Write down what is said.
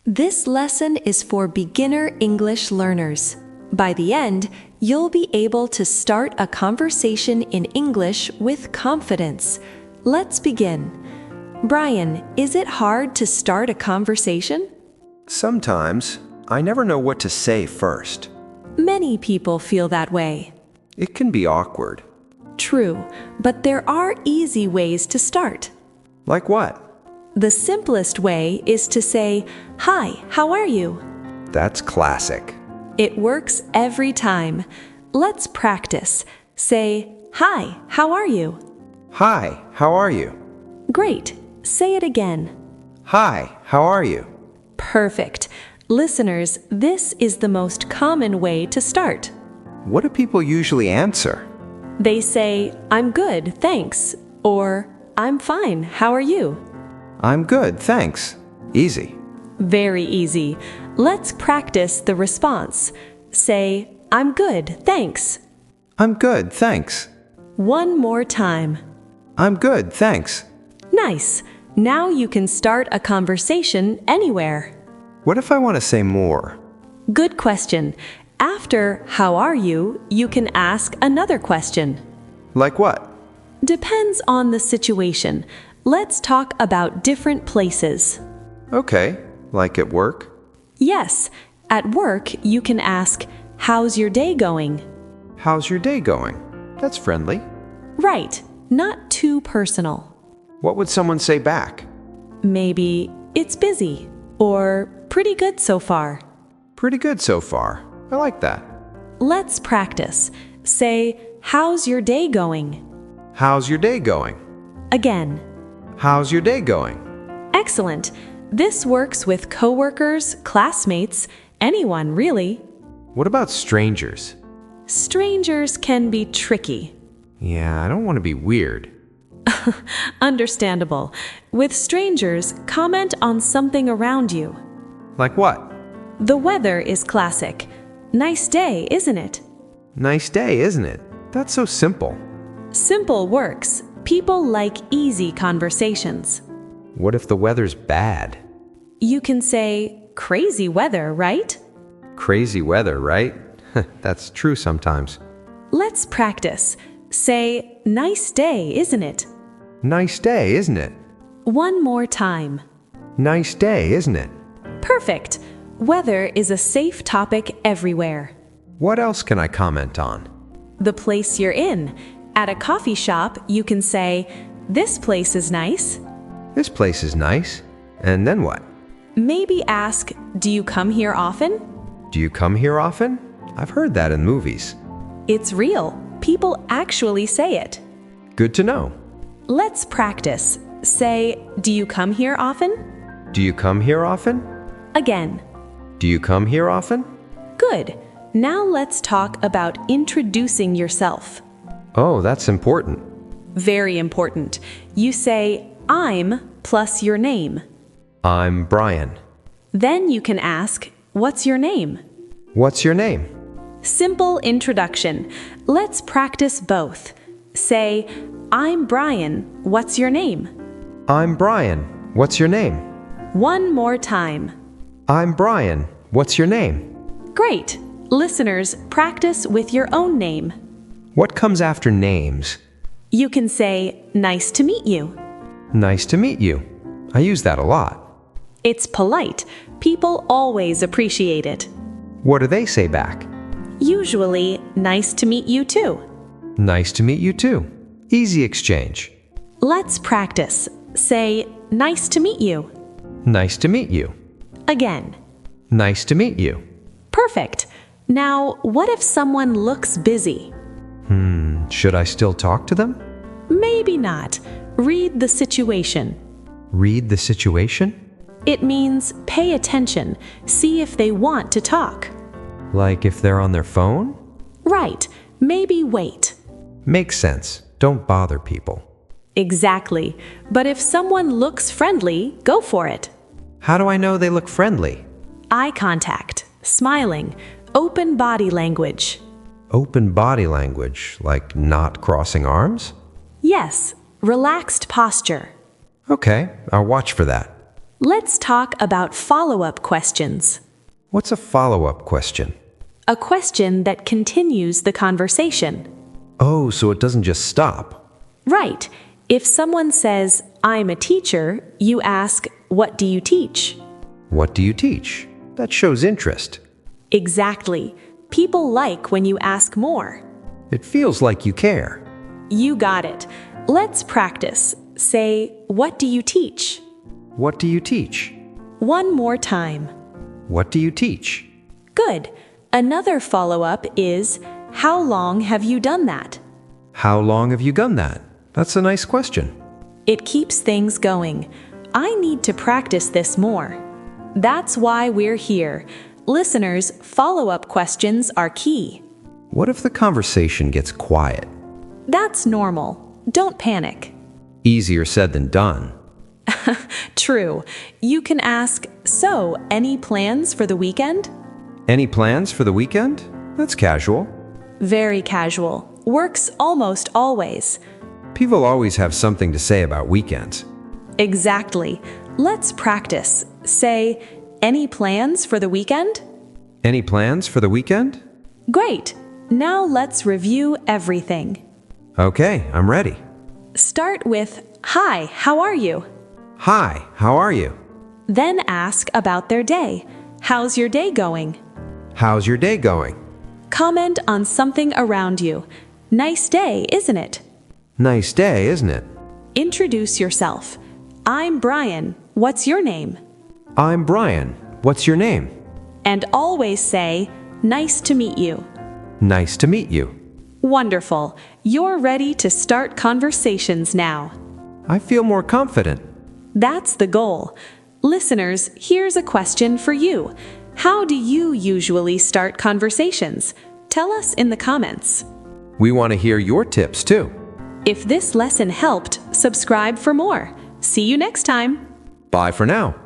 This lesson is for beginner English learners. By the end, you'll be able to start a conversation in English with confidence. Let's begin. Brian, is it hard to start a conversation? Sometimes, I never know what to say first. Many people feel that way. It can be awkward. True, but there are easy ways to start. Like what? The simplest way is to say, "Hi, how are you?" That's classic. It works every time. Let's practice. Say, "Hi, how are you?" Hi, how are you? Great. Say it again. Hi, how are you? Perfect. Listeners, this is the most common way to start. What do people usually answer? They say, "I'm good, thanks," or "I'm fine, how are you?" I'm good, thanks. Easy. Very easy. Let's practice the response. Say, "I'm good, thanks." I'm good, thanks. One more time. I'm good, thanks. Nice. Now you can start a conversation anywhere. What if I want to say more? Good question. After "how are you," you can ask another question. Like what? Depends on the situation. Let's talk about different places. Okay, like at work? Yes, at work you can ask, "How's your day going?" How's your day going? That's friendly. Right, not too personal. What would someone say back? Maybe, "It's busy," or "Pretty good so far." Pretty good so far. I like that. Let's practice. Say, "How's your day going?" How's your day going? Again. How's your day going? Excellent. This works with coworkers, classmates, anyone really. What about strangers? Strangers can be tricky. Yeah, I don't want to be weird. Understandable. With strangers, comment on something around you. Like what? The weather is classic. Nice day, isn't it? Nice day, isn't it? That's so simple. Simple works. People like easy conversations. What if the weather's bad? You can say, "Crazy weather, right?" Crazy weather, right? That's true sometimes. Let's practice. Say, "Nice day, isn't it?" Nice day, isn't it? One more time. Nice day, isn't it? Perfect. Weather is a safe topic everywhere. What else can I comment on? The place you're in. At a coffee shop, you can say, "This place is nice." This place is nice. And then what? Maybe ask, "Do you come here often?" Do you come here often? I've heard that in movies. It's real. People actually say it. Good to know. Let's practice. Say, "Do you come here often?" Do you come here often? Again. Do you come here often? Good. Now let's talk about introducing yourself. Oh, that's important. Very important. You say, "I'm" plus your name. I'm Brian. Then you can ask, "What's your name?" What's your name? Simple introduction. Let's practice both. Say, "I'm Brian. What's your name?" I'm Brian. What's your name? One more time. I'm Brian. What's your name? Great. Listeners, practice with your own name. What comes after names? You can say, "Nice to meet you." Nice to meet you. I use that a lot. It's polite. People always appreciate it. What do they say back? Usually, "Nice to meet you too." Nice to meet you too. Easy exchange. Let's practice. Say, "Nice to meet you." Nice to meet you. Again. Nice to meet you. Perfect. Now, what if someone looks busy? Should I still talk to them? Maybe not. Read the situation. Read the situation? It means pay attention. See if they want to talk. Like if they're on their phone? Right. Maybe wait. Makes sense. Don't bother people. Exactly. But if someone looks friendly, go for it. How do I know they look friendly? Eye contact, smiling, open body language. Open body language, like not crossing arms? Yes, relaxed posture. Okay, I'll watch for that. Let's talk about follow-up questions. What's a follow-up question? A question that continues the conversation. Oh, so it doesn't just stop. Right. If someone says, "I'm a teacher," you ask, "What do you teach?" What do you teach? That shows interest. Exactly. People like when you ask more. It feels like you care. You got it. Let's practice. Say, "What do you teach?" What do you teach? One more time. What do you teach? Good. Another follow-up is, "How long have you done that?" How long have you done that? That's a nice question. It keeps things going. I need to practice this more. That's why we're here. Listeners, follow-up questions are key. What if the conversation gets quiet? That's normal. Don't panic. Easier said than done. True. You can ask, "So, any plans for the weekend?" Any plans for the weekend? That's casual. Very casual. Works almost always. People always have something to say about weekends. Exactly. Let's practice. Say, "Any plans for the weekend?" Any plans for the weekend? Great. Now let's review everything. Okay, I'm ready. Start with, "Hi, how are you?" Hi, how are you? Then ask about their day. "How's your day going?" How's your day going? Comment on something around you. "Nice day, isn't it?" Nice day, isn't it? Introduce yourself. "I'm Brian. What's your name?" I'm Brian. What's your name? And always say, "Nice to meet you." Nice to meet you. Wonderful. You're ready to start conversations now. I feel more confident. That's the goal. Listeners, here's a question for you. How do you usually start conversations? Tell us in the comments. We want to hear your tips too. If this lesson helped, subscribe for more. See you next time. Bye for now.